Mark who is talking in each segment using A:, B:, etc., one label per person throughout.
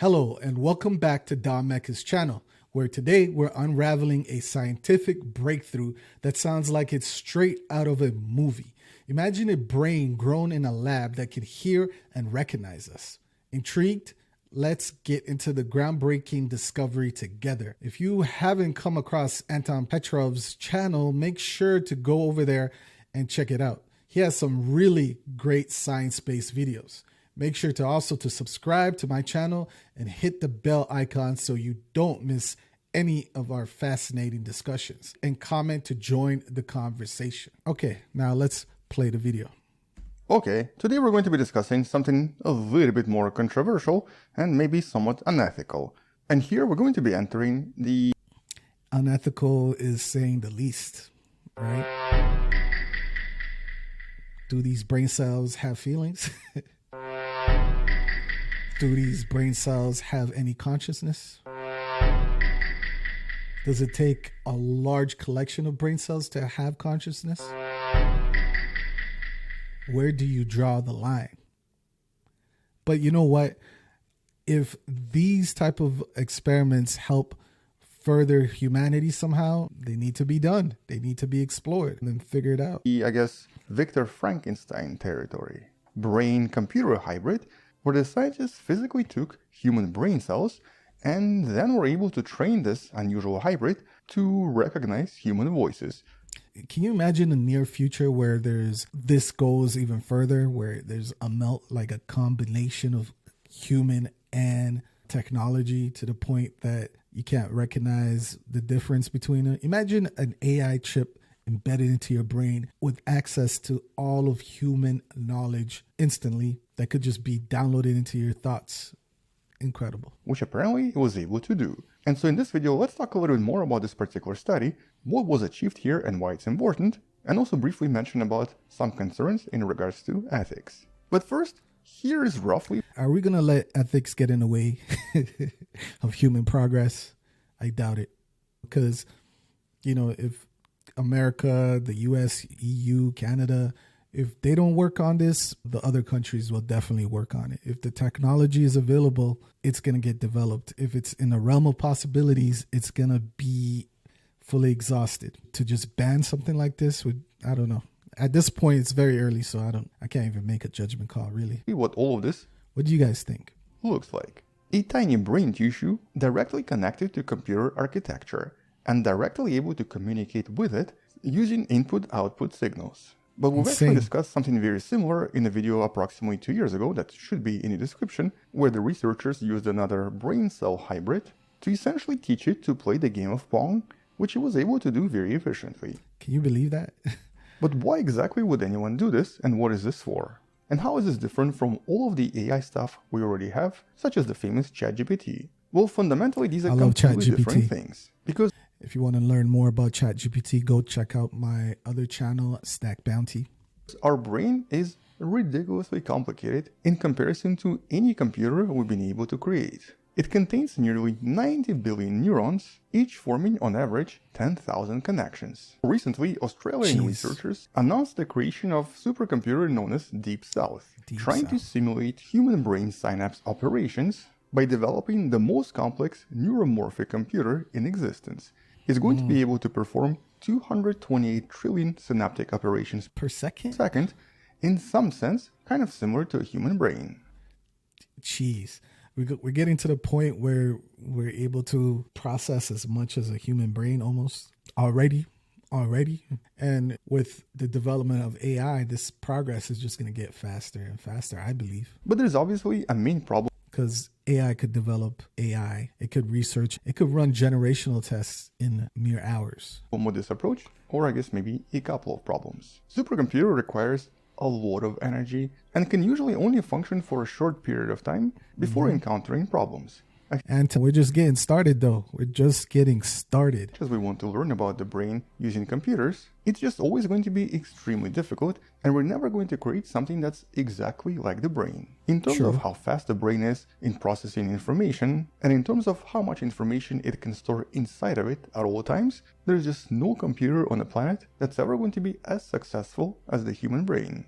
A: Hello and welcome back to Mecca's channel, where today we're unraveling a scientific breakthrough that sounds like it's straight out of a movie. Imagine a brain grown in a lab that can hear and recognize us. Intrigued? Let's get into the groundbreaking discovery together. If you haven't come across Anton Petrov's channel, make sure to go over there and check it out. He has some really great science-based videos. Make sure to also subscribe to my channel and hit the bell icon so you don't miss any of our fascinating discussions, and comment to join the conversation. Okay, now let's play the video.
B: Okay, today we're going to be discussing something a little bit more controversial and maybe somewhat unethical. And here we're going to be entering the...
A: Unethical is saying the least, right? Do these brain cells have feelings? Do these brain cells have any consciousness? Does it take a large collection of brain cells to have consciousness? Where do you draw the line? But you know what? If these type of experiments help further humanity somehow, they need to be done. They need to be explored and then figured out.
B: I guess, Victor Frankenstein territory. Brain-computer hybrid, where the scientists physically took human brain cells and then were able to train this unusual hybrid to recognize human voices.
A: Can you imagine a near future where this goes even further, where there's like a combination of human and technology to the point that you can't recognize the difference between them? Imagine an AI chip embedded into your brain with access to all of human knowledge instantly that could just be downloaded into your thoughts. Incredible.
B: Which apparently it was able to do. And so in this video, let's talk a little bit more about this particular study, what was achieved here and why it's important, and also briefly mention about some concerns in regards to ethics. But first, here is roughly...
A: Are we going to let ethics get in the way of human progress? I doubt it. Because, you know, if America, the US, EU, Canada, if they don't work on this, the other countries will definitely work on it. If the technology is available, it's going to get developed. If it's in the realm of possibilities, it's going to be fully exhausted. To just ban something like this would, I don't know. At this point, it's very early, so I can't even make a judgment call, really.
B: What all of this...
A: What do you guys think?
B: ...looks like. A tiny brain tissue directly connected to computer architecture and directly able to communicate with it using input-output signals. But we've actually discussed something very similar in a video approximately 2 years ago that should be in the description, where the researchers used another brain cell hybrid to essentially teach it to play the game of Pong, which it was able to do very efficiently.
A: Can you believe that?
B: But why exactly would anyone do this, and what is this for? And how is this different from all of the AI stuff we already have, such as the famous ChatGPT? Well, fundamentally, these are completely different things. Because
A: if you want to learn more about ChatGPT, go check out my other channel, Stack Bounty.
B: Our brain is ridiculously complicated in comparison to any computer we've been able to create. It contains nearly 90 billion neurons, each forming on average 10,000 connections. Recently, Australian researchers announced the creation of a supercomputer known as Deep South, trying to simulate human brain synapse operations by developing the most complex neuromorphic computer in existence. It's going to be able to perform 228 trillion synaptic operations
A: per second,
B: in some sense, kind of similar to a human brain.
A: Jeez. We're getting to the point where we're able to process as much as a human brain almost already. And with the development of AI, this progress is just going to get faster and faster, I believe.
B: But there's obviously a main problem.
A: Because AI could develop AI, it could research, it could run generational tests in mere hours.
B: With this approach, or I guess maybe a couple of problems. Supercomputer requires a lot of energy and can usually only function for a short period of time before encountering problems.
A: And we're just getting started though. We're just getting started.
B: As we want to learn about the brain using computers, it's just always going to be extremely difficult, and we're never going to create something that's exactly like the brain. In terms of how fast the brain is in processing information, and in terms of how much information it can store inside of it at all times, there's just no computer on the planet that's ever going to be as successful as the human brain.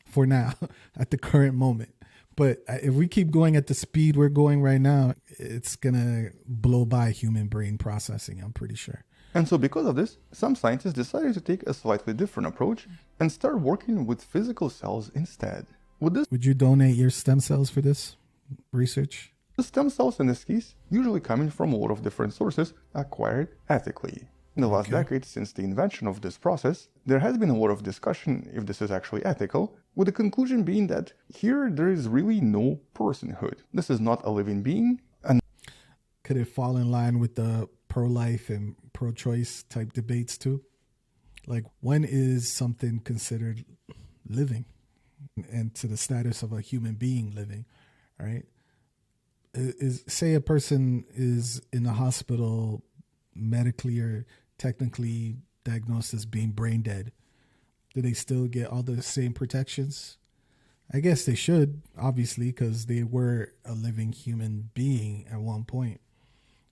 A: For now, at the current moment. But if we keep going at the speed we're going right now, it's going to blow by human brain processing, I'm pretty sure.
B: And so because of this, some scientists decided to take a slightly different approach and start working with physical cells instead.
A: Would you donate your stem cells for this research?
B: The stem cells in this case usually coming from a lot of different sources acquired ethically. In the last decade, since the invention of this process, there has been a lot of discussion if this is actually ethical, with the conclusion being that here there is really no personhood. This is not a living being. And
A: could it fall in line with the pro-life and pro-choice type debates too? Like, when is something considered living and to the status of a human being living, right? Say a person is in a hospital medically or technically diagnosed as being brain dead. Do they still get all the same protections? I guess they should, obviously, because they were a living human being at one point.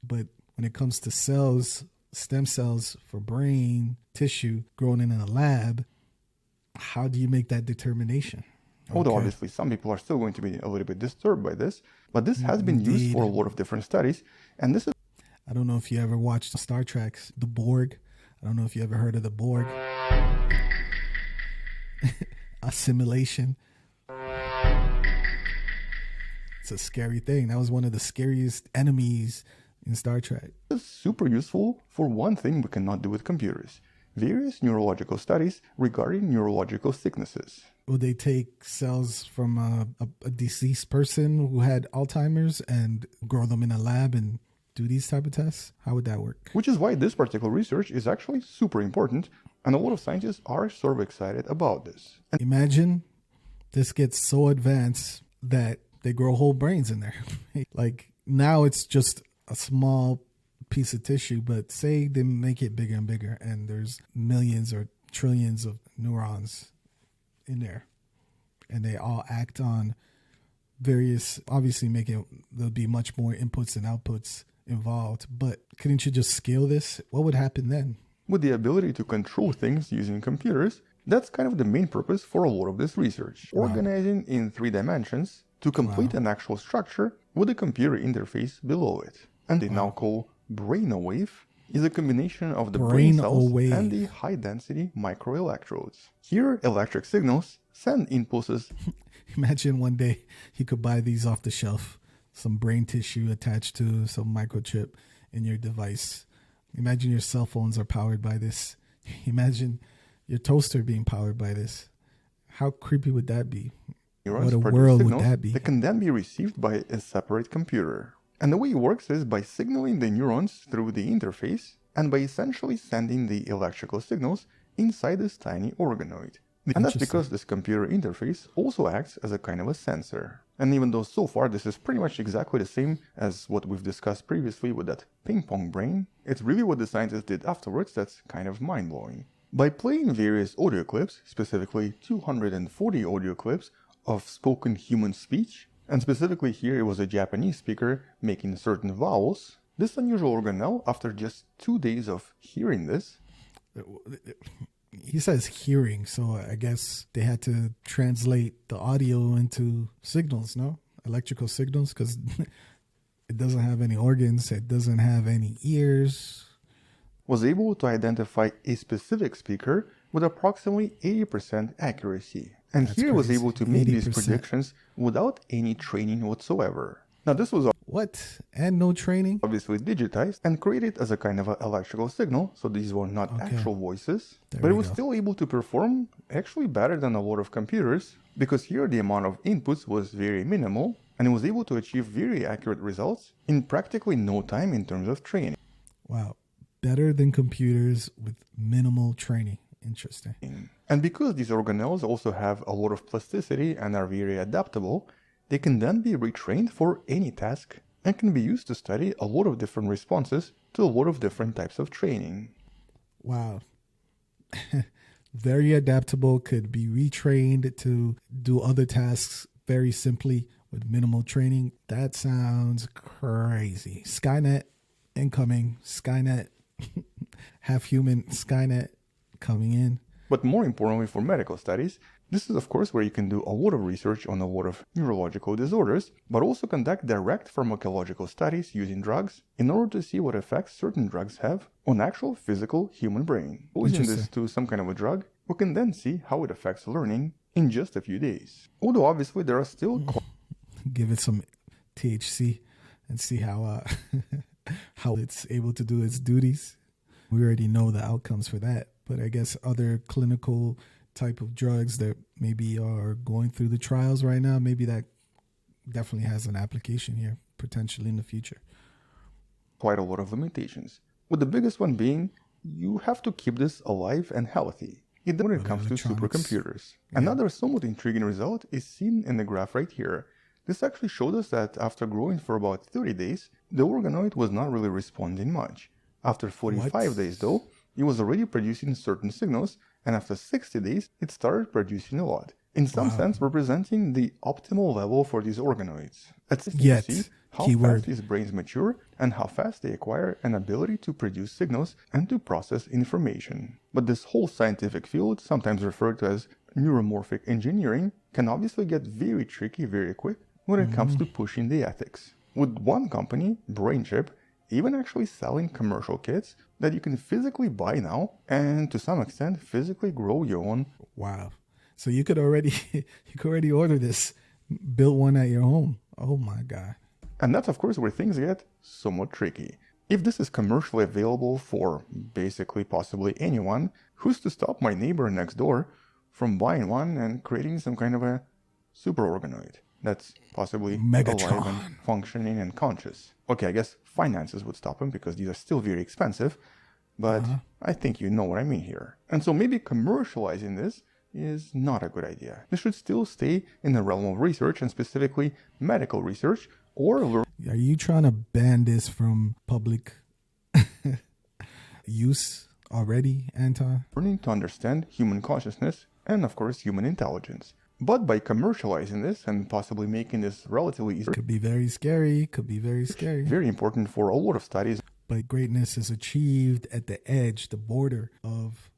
A: But when it comes to cells, stem cells for brain tissue grown in a lab, how do you make that determination?
B: Although obviously some people are still going to be a little bit disturbed by this, but this has been used for a lot of different studies, and this is...
A: I don't know if you ever watched Star Trek, the Borg. I don't know if you ever heard of the Borg. Assimilation. It's a scary thing. That was one of the scariest enemies in Star Trek.
B: It's super useful for one thing we cannot do with computers: various neurological studies regarding neurological sicknesses.
A: Would they take cells from a deceased person who had Alzheimer's and grow them in a lab and do these type of tests? How would that work?
B: Which is why this particular research is actually super important, and a lot of scientists are sort of excited about this. And
A: imagine this gets so advanced that they grow whole brains in there. Like, now it's just a small piece of tissue, but say they make it bigger and bigger and there's millions or trillions of neurons in there, and they all act on various, obviously there'll be much more inputs and outputs involved, but couldn't you just scale this? What would happen then?
B: With the ability to control things using computers, that's kind of the main purpose for a lot of this research. Wow. Organizing in 3 dimensions to complete an actual structure with a computer interface below it. And they now call BrainWave is a combination of the brain cells and the high-density microelectrodes. Here, electric signals send impulses.
A: Imagine one day you could buy these off the shelf, some brain tissue attached to some microchip in your device. Imagine your cell phones are powered by this. Imagine your toaster being powered by this. How creepy would that be? What a world would that be?
B: That can then be received by a separate computer. And the way it works is by signaling the neurons through the interface and by essentially sending the electrical signals inside this tiny organoid. And that's because this computer interface also acts as a kind of a sensor. And even though so far this is pretty much exactly the same as what we've discussed previously with that ping pong brain, it's really what the scientists did afterwards that's kind of mind-blowing. By playing various audio clips, specifically 240 audio clips of spoken human speech, and specifically here it was a Japanese speaker making certain vowels, this unusual organelle, after just 2 days of hearing this...
A: He says hearing, so I guess they had to translate the audio into signals, no? Electrical signals, because it doesn't have any organs, it doesn't have any ears.
B: Was able to identify a specific speaker with approximately 80% accuracy. And that's here crazy. Was able to make 80%. These predictions without any training whatsoever. Now this was...
A: What? And no training?
B: Obviously digitized and created as a kind of an electrical signal, so these were not actual voices. But it was still able to perform actually better than a lot of computers, because here the amount of inputs was very minimal, and it was able to achieve very accurate results in practically no time in terms of training.
A: Wow. Better than computers with minimal training. Interesting.
B: And because these organelles also have a lot of plasticity and are very adaptable, they can then be retrained for any task and can be used to study a lot of different responses to a lot of different types of training.
A: Wow. Very adaptable, could be retrained to do other tasks very simply with minimal training. That sounds crazy. Skynet incoming. Skynet, half human Skynet coming in.
B: But more importantly for medical studies, This is of course where you can do a lot of research on a lot of neurological disorders, but also conduct direct pharmacological studies using drugs in order to see what effects certain drugs have on actual physical human brain. Posing this to some kind of a drug, we can then see how it affects learning in just a few days. Although obviously there are still
A: give it some THC and see how how it's able to do its duties. We already know the outcomes for that, but I guess other clinical type of drugs that maybe are going through the trials right now, maybe that definitely has an application here potentially in the future.
B: Quite a lot of limitations, with the biggest one being you have to keep this alive and healthy when it comes to supercomputers. Yeah. Another somewhat intriguing result is seen in the graph right here. This actually showed us that after growing for about 30 days, the organoid was not really responding much. After 45 days though, it was already producing certain signals, and after 60 days, it started producing a lot. In some sense, representing the optimal level for these organoids. It's interesting to see how fast these brains mature and how fast they acquire an ability to produce signals and to process information. But this whole scientific field, sometimes referred to as neuromorphic engineering, can obviously get very tricky very quick when it comes to pushing the ethics. With one company, BrainChip, even actually selling commercial kits that you can physically buy now and to some extent physically grow your own.
A: Wow. So you could already order this, build one at your home. Oh my God.
B: And that's of course where things get somewhat tricky. If this is commercially available for basically possibly anyone, who's to stop my neighbor next door from buying one and creating some kind of a super organoid that's possibly alive and functioning and conscious? Okay, I guess finances would stop him because these are still very expensive, but I think you know what I mean here. And so maybe commercializing this is not a good idea. This should still stay in the realm of research and specifically medical research, or
A: are you trying to ban this from public use already, Anton?
B: Learning to understand human consciousness and of course human intelligence. But by commercializing this and possibly making this relatively easy,
A: could be very scary,
B: very important for a lot of studies.
A: But greatness is achieved at the edge, the border of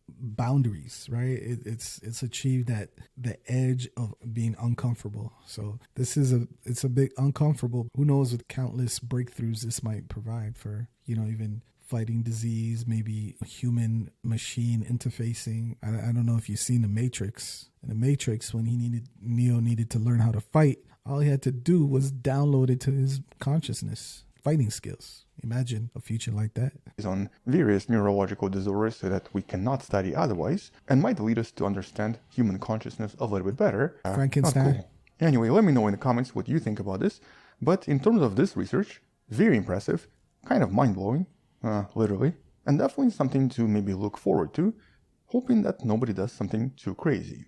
A: boundaries, right? It's achieved at the edge of being uncomfortable. So this is it's a bit uncomfortable. Who knows what countless breakthroughs this might provide for, even fighting disease, maybe human machine interfacing. I don't know if you've seen The Matrix. In The Matrix, when Neo needed to learn how to fight, all he had to do was download it to his consciousness, fighting skills. Imagine a future like that.
B: On various neurological disorders so that we cannot study otherwise and might lead us to understand human consciousness a little bit better.
A: Frankenstein.
B: Cool. Anyway, let me know in the comments what you think about this. But in terms of this research, very impressive, kind of mind-blowing, literally, and definitely something to maybe look forward to, hoping that nobody does something too crazy.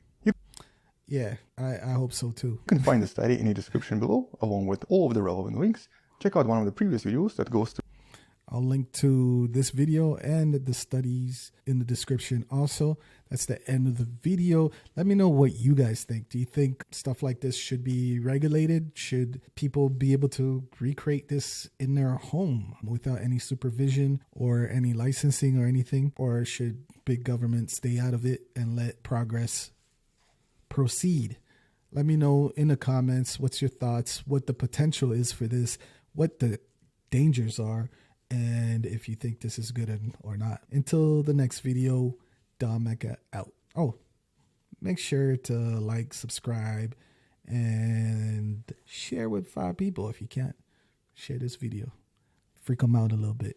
A: Yeah, I hope so too.
B: You can find the study in the description below, along with all of the relevant links. Check out one of the previous videos that goes to.
A: I'll link to this video and the studies in the description also. That's the end of the video. Let me know what you guys think. Do you think stuff like this should be regulated? Should people be able to recreate this in their home without any supervision or any licensing or anything? Or should big government stay out of it and let progress proceed? Let me know in the comments what's your thoughts, what the potential is for this, what the dangers are, and if you think this is good or not. Until the next video, Mecca out. Oh, make sure to like, subscribe, and share with 5 people if you can. Share this video. Freak them out a little bit.